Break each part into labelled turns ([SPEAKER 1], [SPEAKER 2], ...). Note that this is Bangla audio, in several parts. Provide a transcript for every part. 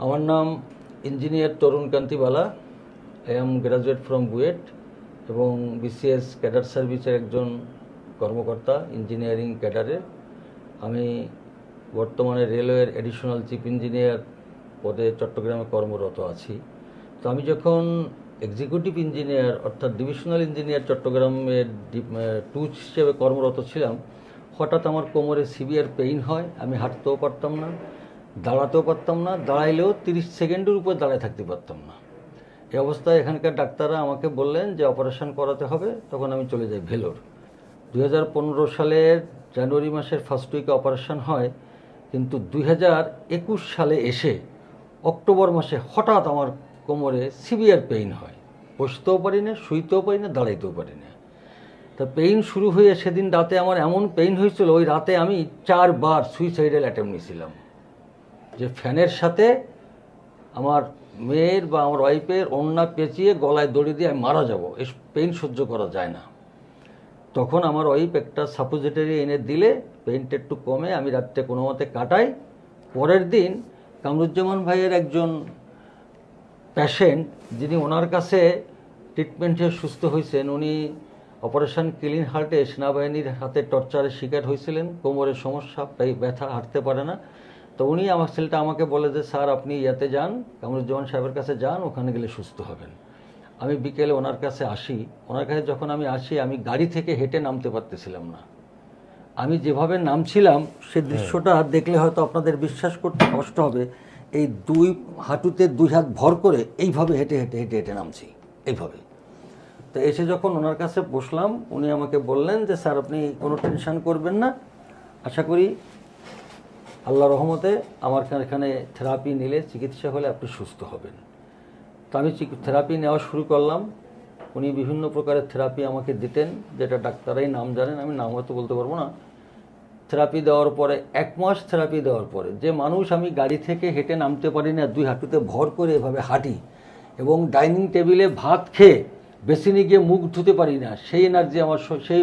[SPEAKER 1] আমার নাম engineer Tarun Kantibala. I am graduate from BUET এবং বিসিএস ক্যাডার সার্ভিসের একজন কর্মকর্তা ইঞ্জিনিয়ারিং ক্যাডারে। আমি বর্তমানে রেলওয়ের অ্যাডিশনাল চিফ ইঞ্জিনিয়ার পদে চট্টগ্রামে কর্মরত আছি। তো আমি যখন এক্সিকিউটিভ ইঞ্জিনিয়ার অর্থাৎ ডিভিশনাল ইঞ্জিনিয়ার চট্টগ্রামের টুচ হিসেবে কর্মরত ছিলাম, হঠাৎ আমার কোমরে সিভিয়ার পেইন হয়। আমি হাঁটতেও পারতাম না, দাঁড়াতেও পারতাম না, দাঁড়াইলেও 30 সেকেন্ডের উপর দাঁড়ায় থাকতে পারতাম না। এই অবস্থায় এখানকার ডাক্তাররা আমাকে বললেন যে অপারেশন করাতে হবে। তখন আমি চলে যাই ভেলোর। 2015 সালের জানুয়ারি মাসের ফার্স্ট উইকে অপারেশন হয়, কিন্তু 2021 সালে এসে অক্টোবর মাসে হঠাৎ আমার কোমরে সিভিয়ার পেইন হয়। বসতেও পারি না, শুইতেও পারি না, দাঁড়াইতেও পারি না। তা পেইন শুরু হয়ে সেদিন রাতে আমার এমন পেইন হয়েছিল, ওই রাতে আমি 4 বার সুইসাইডাল অ্যাটেম্প নিয়েছিলাম, যে ফ্যানের সাথে আমার মেয়ের বা আমার ওয়াইফের ওড়না পেঁচিয়ে গলায় দড়ি দিয়ে আমি মারা যাব, এই পেইন সহ্য করা যায় না। তখন আমার ওয়াইফ একটা সাপোজিটরি এনে দিলে পেইনটা একটু কমে, আমি রাতটা কোনো মতে কাটাই। পরের দিন কামরুজ্জামান ভাইয়ের একজন পেশেন্ট, যিনি ওনার কাছে ট্রিটমেন্টে সুস্থ হয়েছেন, উনি অপারেশন ক্লিন হার্টে সেনাবাহিনীর হাতে টর্চারের শিকার হয়েছিলেন, কোমরের সমস্যা, ব্যথা, হাঁটতে পারে না। তো উনি আমার ছেলেটা আমাকে বলে যে স্যার আপনি ইয়াতে যান, কামরুজ্জামান সাহেবের কাছে যান, ওখানে গেলে সুস্থ হবেন। আমি বিকেলে ওনার কাছে আসি। ওনার কাছে যখন আমি আসি, আমি গাড়ি থেকে হেঁটে নামতে পারতেছিলাম না। আমি যেভাবে নামছিলাম সে দৃশ্যটা দেখলে হয়তো আপনাদের বিশ্বাস করতে কষ্ট হবে। এই দুই হাঁটুতে 2 হাত ভর করে এইভাবে হেঁটে হেঁটে হেঁটে হেঁটে নামছি, এইভাবে। তো এসে যখন ওনার কাছে বসলাম, উনি আমাকে বললেন যে স্যার আপনি কোনো টেনশন করবেন না, আশা করি আল্লাহ রহমতে আমার এখানে থেরাপি নিলে, চিকিৎসা হলে আপনি সুস্থ হবেন। তো আমি থেরাপি নেওয়া শুরু করলাম। উনি বিভিন্ন প্রকারের থেরাপি আমাকে দিতেন, যেটা ডাক্তারাই নাম জানেন, আমি নাম হয়তো বলতে পারবো না। থেরাপি দেওয়ার পরে 1 মাস থেরাপি দেওয়ার পরে যে মানুষ আমি গাড়ি থেকে হেঁটে নামতে পারি না, 2 হাঁটুতে ভর করে এভাবে হাঁটি এবং ডাইনিং টেবিলে ভাত খেয়ে বেসিনে গিয়ে মুখ ধুতে পারি না, সেই এনার্জি আমার, সেই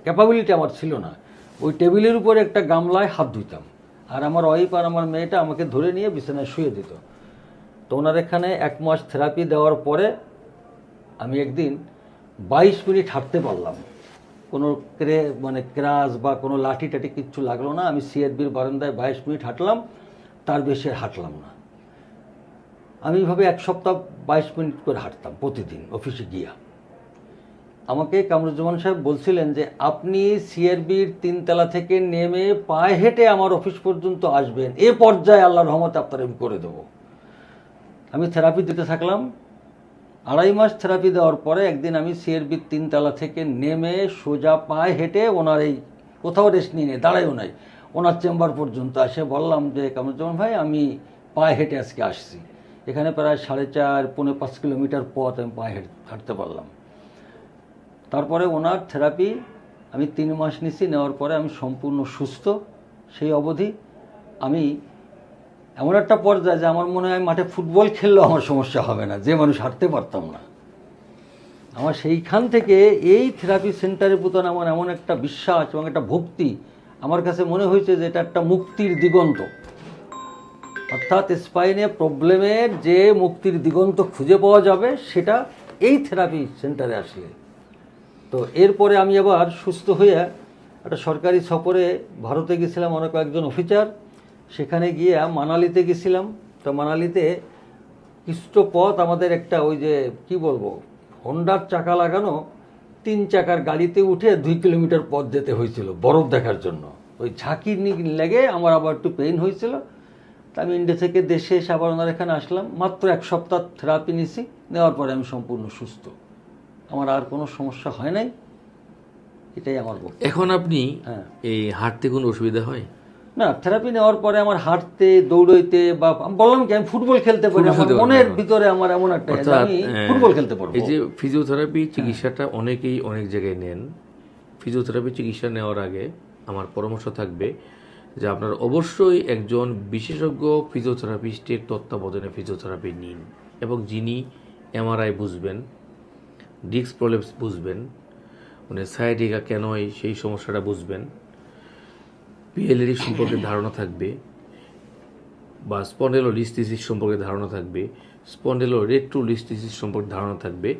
[SPEAKER 1] ক্যাপাবিলিটি আমার ছিল না। ওই টেবিলের উপরে একটা গামলায় হাত ধুইতাম, আর আমার ওয়াইফ আর আমার মেয়েটা আমাকে ধরে নিয়ে বিছানায় শুয়ে দিত। তো ওনার এখানে 1 মাস থেরাপি দেওয়ার পরে আমি একদিন 22 মিনিট হাঁটতে পারলাম। কোনো ক্রাশ বা কোনো লাঠি টাঠি কিচ্ছু লাগলো না। আমি সিআরবির বারান্দায় 22 মিনিট হাঁটলাম, তার বেশি হাঁটলাম না। আমি এইভাবে 1 সপ্তাহ 22 মিনিট করে হাঁটতাম প্রতিদিন অফিসে গিয়া। আমাকে কামরুজ্জামান সাহেব বলছিলেন যে আপনি সিআরবির 3 তলা থেকে নেমে পায়ে হেঁটে আমার অফিস পর্যন্ত আসবেন, এ পর্যায়ে আল্লাহর রহমতে আপনার আমি করে দেবো। আমি থেরাপি দিতে থাকলাম। 2.5 মাস থেরাপি দেওয়ার পরে একদিন আমি সিআরবির 3 তলা থেকে নেমে সোজা পায়ে হেঁটে ওনার এই কোথাও রেস্ট নিয়ে নেই, দাঁড়াইও নাই, ওনার চেম্বার পর্যন্ত এসে বললাম যে কামরুজ্জামান ভাই আমি পায়ে হেঁটে আজকে আসছি। এখানে প্রায় 4.5 পৌনে 5 কিলোমিটার পথ আমি পায়ে হাঁটতে পারলাম। তারপরে ওনার থেরাপি আমি 3 মাস নিছি। নেওয়ার পরে আমি সম্পূর্ণ সুস্থ। সেই অবধি আমি এমন একটা পর্যায়ে যে আমার মনে হয় মাঠে ফুটবল খেললেও আমার সমস্যা হবে না, যে মানুষ হাঁটতে পারতাম না। আমার সেইখান থেকে এই থেরাপি সেন্টারের প্রতি আমার এমন একটা বিশ্বাস এবং একটা ভক্তি, আমার কাছে মনে হয়েছে যে এটা একটা মুক্তির দিগন্ত। অর্থাৎ স্পাইনে প্রবলেমের যে মুক্তির দিগন্ত খুঁজে পাওয়া যাবে সেটা এই থেরাপি সেন্টারে আসলে। তো এরপরে আমি আবার সুস্থ হয়ে একটা সরকারি সফরে ভারতে গেছিলাম, অনেক কয়েকজন অফিসার, সেখানে গিয়ে মানালিতে গেছিলাম। তো মানালিতে কিছু পথ আমাদের একটা ওই যে কি বলবো, হোন্ডার চাকা লাগানো 3 চাকার গাড়িতে উঠে 2 কিলোমিটার পথ যেতে হয়েছিল বরফ দেখার জন্য। ওই ঝাঁকি লেগে আমার আবার একটু পেইন হয়েছিল। তা আমি ইন্ডিয়া থেকে দেশে এসে আবার ওনার এখানে আসলাম। মাত্র 1 সপ্তাহ থেরাপি নিছি, নেওয়ার পরে আমি সম্পূর্ণ সুস্থ, আমার আর কোনো সমস্যা হয় নাই। এটাই আমার বক্তব্য।
[SPEAKER 2] এখন আপনি এই হাঁটতে কোনো অসুবিধা হয়
[SPEAKER 1] না? থেরাপি নেওয়ার পরে আমার হাঁটতে, দৌড়াইতে, বা বললাম কি আমি ফুটবল খেলতে পারি, আমার মনের ভিতরে আমার এমন একটা আমি ফুটবল খেলতে পারবো।
[SPEAKER 2] এই যে ফিজিওথেরাপি চিকিৎসাটা অনেকেই অনেক জায়গায় নেন। ফিজিওথেরাপি চিকিৎসা নেওয়ার আগে আমার পরামর্শ থাকবে যে আপনার অবশ্যই একজন বিশেষজ্ঞ ফিজিওথেরাপিস্টের তত্ত্বাবধানে ফিজিওথেরাপি নিন, এবং যিনি এমআরআই বুঝবেন, ডিস্ক প্রলেপস বুঝবেন, মানে সায়াটিকা কেন হয় সেই সমস্যাটা বুঝবেন, পিএলএডি সম্পর্কে ধারণা থাকবে, বা স্পন্ডেলোলিস্থিসিস সম্পর্কে ধারণা থাকবে, স্পন্ডেলোরেট্রোলিস্থিসিস সম্পর্কে ধারণা থাকবে,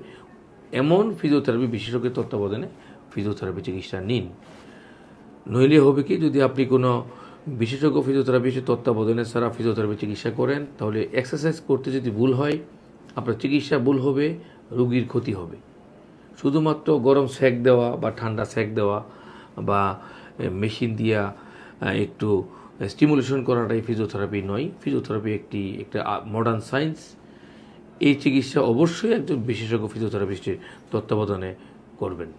[SPEAKER 2] এমন ফিজিওথেরাপি বিশেষজ্ঞের তত্ত্বাবধানে ফিজিওথেরাপি চিকিৎসা নিন। নইলে হবে কি, যদি আপনি কোনো বিশেষজ্ঞ ফিজিওথেরাপিস্টের তত্ত্বাবধানে ছাড়া ফিজিওথেরাপি চিকিৎসা করেন, তাহলে এক্সারসাইজ করতে যদি ভুল হয়, আপনার চিকিৎসা ভুল হবে, রোগীর ক্ষতি হবে। শুধুমাত্র গরম সেক দেওয়া বা ঠান্ডা সেক দেওয়া বা মেশিন দিয়া একটু স্টিমুলেশন করাটাই ফিজিওথেরাপি নয়। ফিজিওথেরাপি একটা মডার্ন সায়েন্স। এই চিকিৎসা অবশ্যই একজন বিশেষজ্ঞ ফিজিওথেরাপিস্টের তত্ত্বাবধানে করবেন।